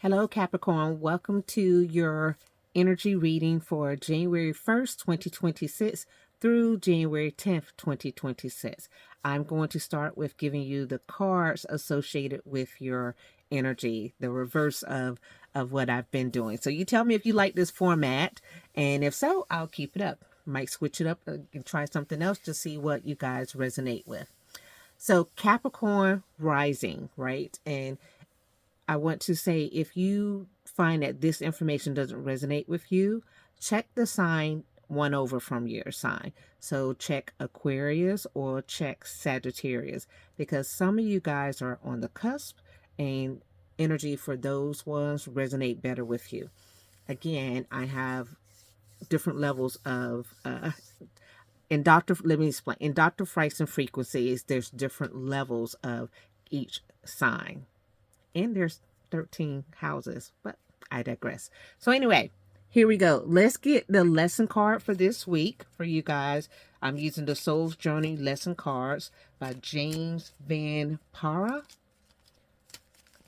Hello, Capricorn. Welcome to your energy reading for January 1st, 2026 through January 10th, 2026. I'm going to start with giving you the cards associated with your energy, the reverse of what I've been doing. So you tell me if you like this format, and if so, I'll keep it up. Might switch it up and try something else to see what you guys resonate with. So Capricorn rising, right? And I want to say if you find that this information doesn't resonate with you, check the sign one over from your sign. So check Aquarius or check Sagittarius because some of you guys are on the cusp and energy for those ones resonate better with you. Again, I have different levels of let me explain. In Dr. Friesen frequencies, there's different levels of each sign and there's 13 houses, but I digress. So anyway, here we go. Let's get the lesson card for this week for you guys. I'm using the Soul's Journey lesson cards by James Van Para.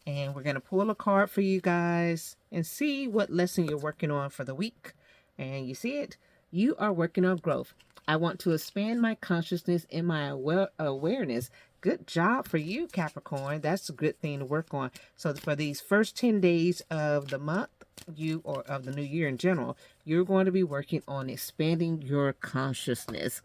And we're going to pull a card for you guys and see what lesson you're working on for the week. And you see it? You are working on growth. I want to expand my consciousness and my awareness. Good job for you, Capricorn. That's a good thing to work on. So for these first 10 days of the month, or of the new year in general, you're going to be working on expanding your consciousness.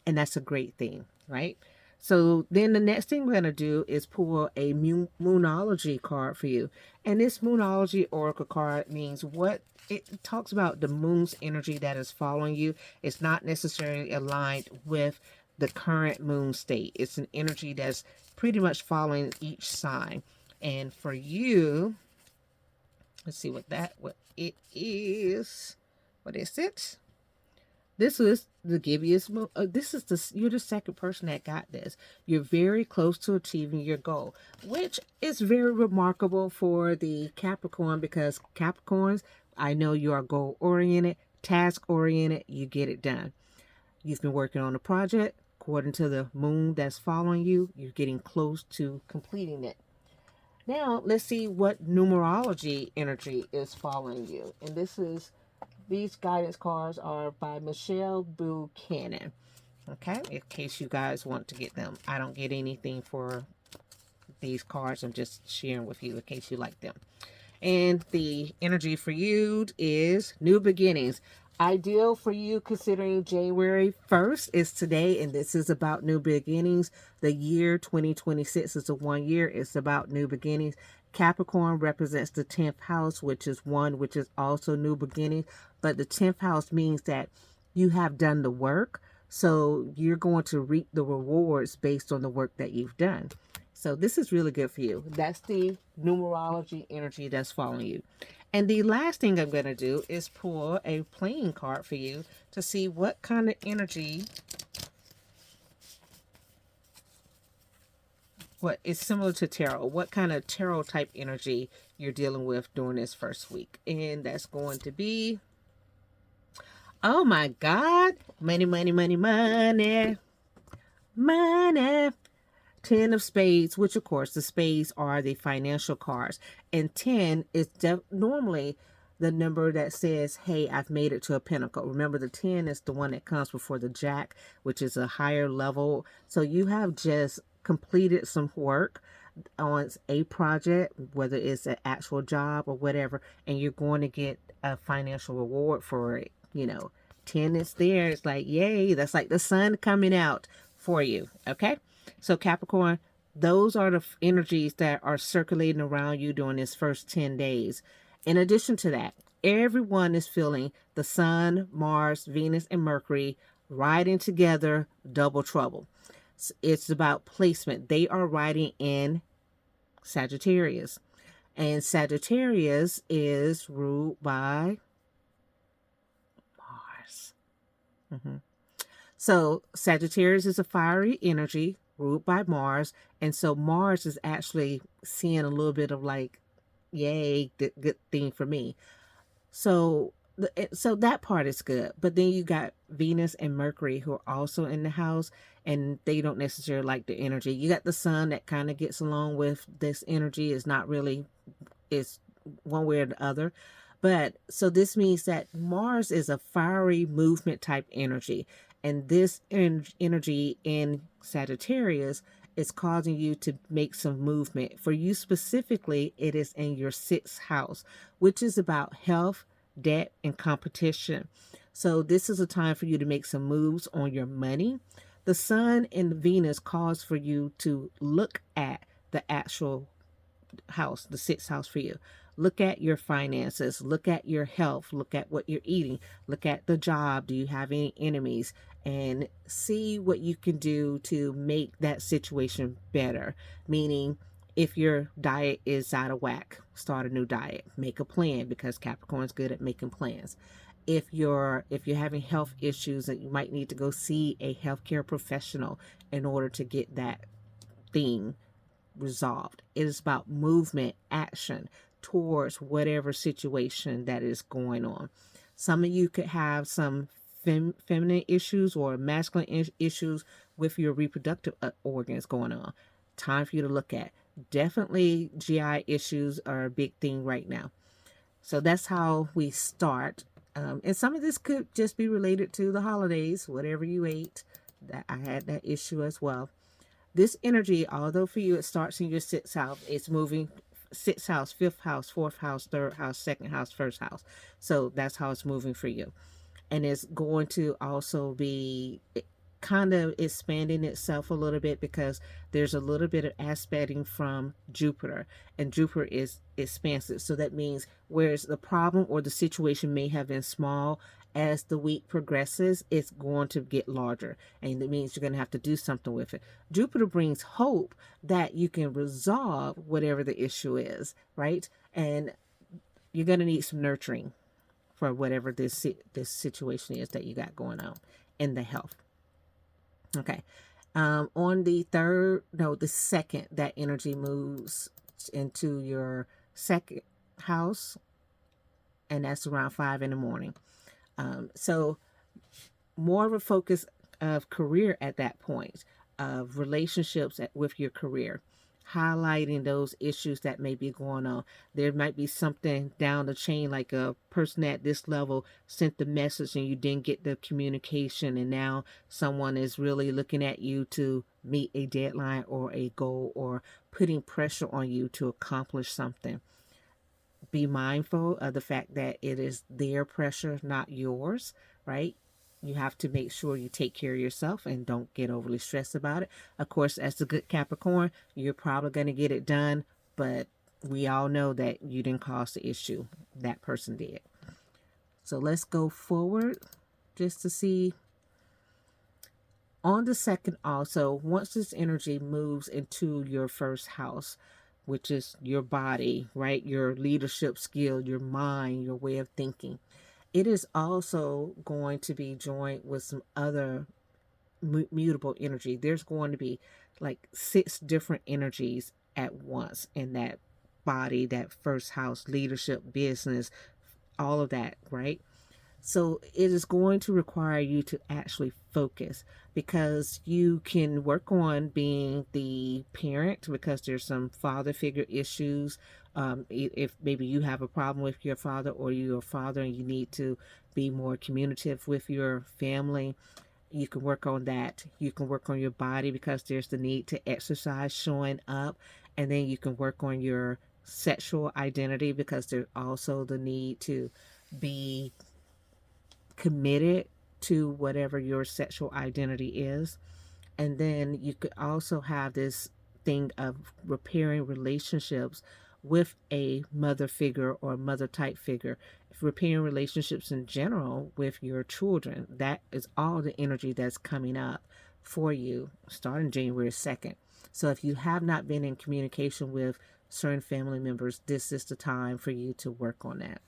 And that's a great thing, right? So then the next thing we're going to do is pull a Moonology card for you. And this Moonology Oracle card means what it talks about the moon's energy that is following you. It's not necessarily aligned with the current moon state. It's an energy that's pretty much following each sign. And for you, let's see what it is. What is it? This is the Gibeus moon. You're the second person that got this. You're very close to achieving your goal, which is very remarkable for the Capricorn because Capricorns, I know you are goal oriented, task oriented. You get it done. You've been working on a project. According to the moon that's following you, you're getting close to completing it. Now, let's see what numerology energy is following you. And these guidance cards are by Michelle Buchanan. Okay, in case you guys want to get them. I don't get anything for these cards. I'm just sharing with you in case you like them. And the energy for you is new beginnings. Ideal for you considering January 1st is today, and this is about new beginnings. The year 2026 is a 1 year. It's about new beginnings. Capricorn represents the 10th house, which is one, which is also new beginnings. But the 10th house means that you have done the work. So you're going to reap the rewards based on the work that you've done. So this is really good for you. That's the numerology energy that's following you. And the last thing I'm going to do is pull a playing card for you to see what kind of energy, what is similar to tarot, what kind of tarot type energy you're dealing with during this first week. And that's going to be, oh my God, money, money, money, money, money. 10 of spades, which of course the spades are the financial cards. And 10 is normally the number that says, hey, I've made it to a pinnacle. Remember, the 10 is the one that comes before the jack, which is a higher level. So you have just completed some work on a project, whether it's an actual job or whatever, and you're going to get a financial reward for it. 10 is there. It's like, yay, that's like the sun coming out for you. Okay. So Capricorn, those are the energies that are circulating around you during this first 10 days. In addition to that, everyone is feeling the sun, Mars, Venus, and Mercury riding together, double trouble. It's about placement. They are riding in Sagittarius. And Sagittarius is ruled by Mars. So Sagittarius is a fiery energy ruled by Mars. And so Mars is actually seeing a little bit of like, yay, good thing for me. So that part is good. But then you got Venus and Mercury who are also in the house, and they don't necessarily like the energy. You got the sun that kind of gets along with this energy. It's not really, it's one way or the other. But so this means that Mars is a fiery movement type energy. And this energy in Sagittarius is causing you to make some movement. For you specifically, it is in your sixth house, which is about health, debt, and competition. So this is a time for you to make some moves on your money. The Sun and Venus cause for you to look at the actual house, the sixth house for you. Look at your finances, look at your health, look at what you're eating, look at the job. Do you have any enemies? And see what you can do to make that situation better. Meaning, if your diet is out of whack, start a new diet. Make a plan, because Capricorn's good at making plans. If you're having health issues, that you might need to go see a healthcare professional in order to get that thing resolved. It is about movement, action towards whatever situation that is going on. Some of you could have some feminine issues or masculine issues with your reproductive organs going on. Time for you to look at. Definitely GI issues are a big thing right now. So that's how we start. And some of this could just be related to the holidays, whatever you ate. That I had that issue as well. This energy, although for you it starts in your sixth house, it's moving sixth house, fifth house, fourth house, third house, second house, first house. So that's how it's moving for you. And it's going to also be kind of expanding itself a little bit, because there's a little bit of aspecting from Jupiter, and Jupiter is expansive. So that means whereas the problem or the situation may have been small, as the week progresses, it's going to get larger, and it means you're going to have to do something with it. Jupiter brings hope that you can resolve whatever the issue is, right? And you're going to need some nurturing for whatever this situation is that you got going on in the health. Okay. On the second, that energy moves into your second house, and that's around 5 in the morning. So more of a focus of career at that point, of relationships with your career, highlighting those issues that may be going on. There might be something down the chain, like a person at this level sent the message and you didn't get the communication, and now someone is really looking at you to meet a deadline or a goal, or putting pressure on you to accomplish something. Be mindful of the fact that it is their pressure, not yours, right? You have to make sure you take care of yourself and don't get overly stressed about it. Of course, as a good Capricorn, you're probably going to get it done, but we all know that you didn't cause the issue. That person did. So let's go forward just to see. On the second also, once this energy moves into your first house, which is your body, right? Your leadership skill, your mind, your way of thinking. It is also going to be joined with some other mutable energy. There's going to be like 6 different energies at once in that body, that first house, leadership, business, all of that, right? So it is going to require you to actually focus, because you can work on being the parent, because there's some father figure issues. If maybe you have a problem with your father, or you're a father and you need to be more communicative with your family, you can work on that. You can work on your body, because there's the need to exercise showing up. And then you can work on your sexual identity, because there's also the need to be committed to whatever your sexual identity is. And then you could also have this thing of repairing relationships with a mother figure or mother type figure, repairing relationships in general with your children. That is all the energy that's coming up for you starting January 2nd. So if you have not been in communication with certain family members, this is the time for you to work on that.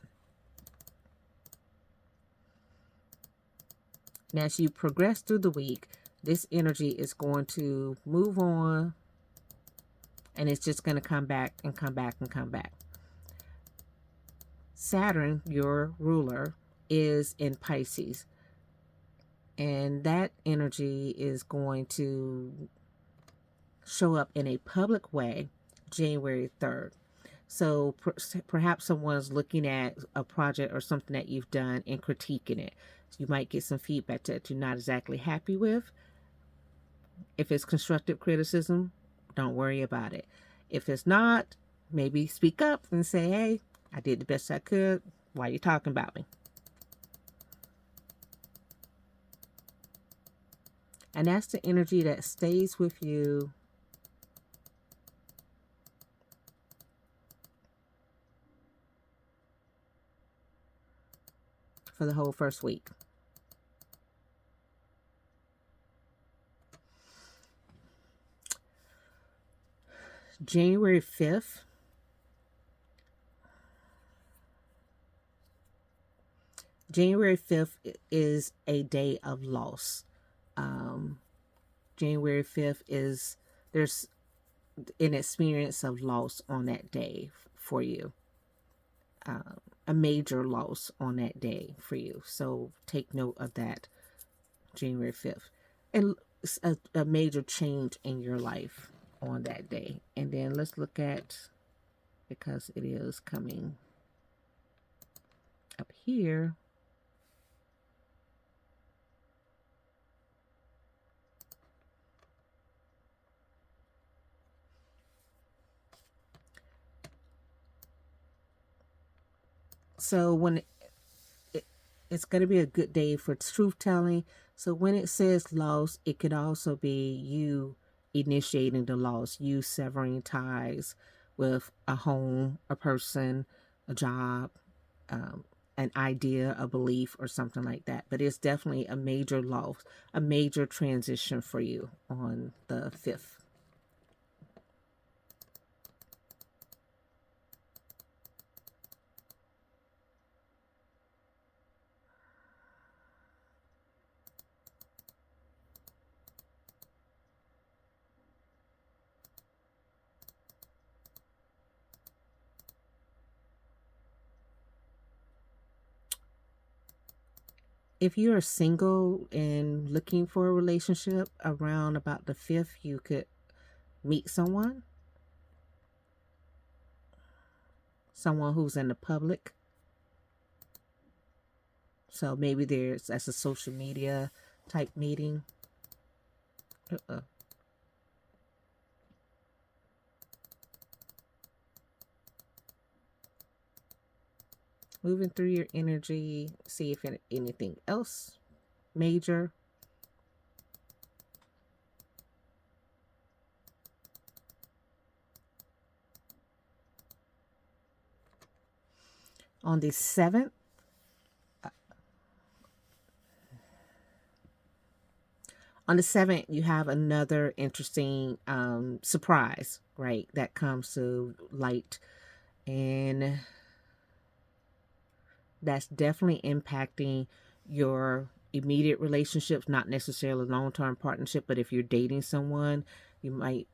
Now, as you progress through the week, this energy is going to move on, and it's just going to come back and come back and come back. Saturn, your ruler, is in Pisces, and that energy is going to show up in a public way January 3rd. So perhaps someone's looking at a project or something that you've done and critiquing it. So you might get some feedback that you're not exactly happy with. If it's constructive criticism, don't worry about it. If it's not, maybe speak up and say, hey, I did the best I could. Why are you talking about me? And that's the energy that stays with you for the whole first week. January 5th. January 5th is a day of loss. January 5th is, there's an experience of loss on that day for you. A major loss on that day for you. So take note of that, January 5th. And a major change in your life on that day. And then let's look at, because it is coming up here, so when it's going to be a good day for truth telling. So when it says loss, it could also be you initiating the loss, you severing ties with a home, a person, a job, an idea, a belief, or something like that. But it's definitely a major loss, a major transition for you on the 5th. If you're single and looking for a relationship, around about the 5th, you could meet someone who's in the public. So maybe that's a social media type meeting. Moving through your energy, see if anything else major. On the 7th, you have another interesting surprise, right? That comes to light, and that's definitely impacting your immediate relationships, not necessarily long-term partnership, but if you're dating someone, you might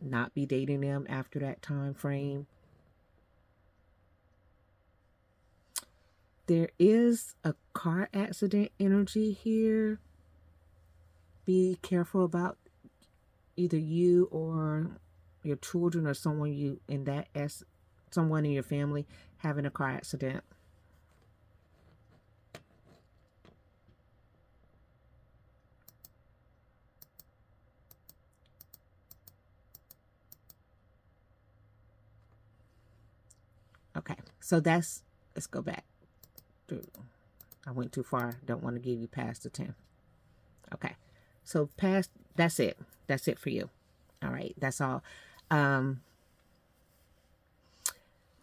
not be dating them after that time frame. There is a car accident energy here. Be careful about either you or your children or someone someone in your family having a car accident. Okay, so let's go back. I went too far. Don't want to give you past the 10. Okay, so that's it. That's it for you. All right, that's all.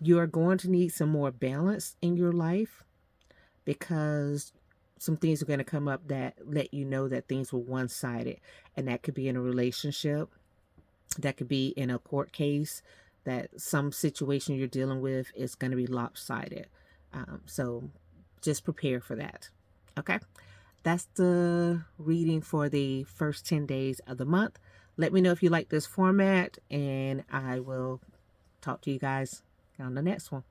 You are going to need some more balance in your life, because some things are going to come up that let you know that things were one-sided, and that could be in a relationship, that could be in a court case, that some situation you're dealing with is going to be lopsided. So just prepare for that. Okay, that's the reading for the first 10 days of the month. Let me know if you like this format, and I will talk to you guys on the next one.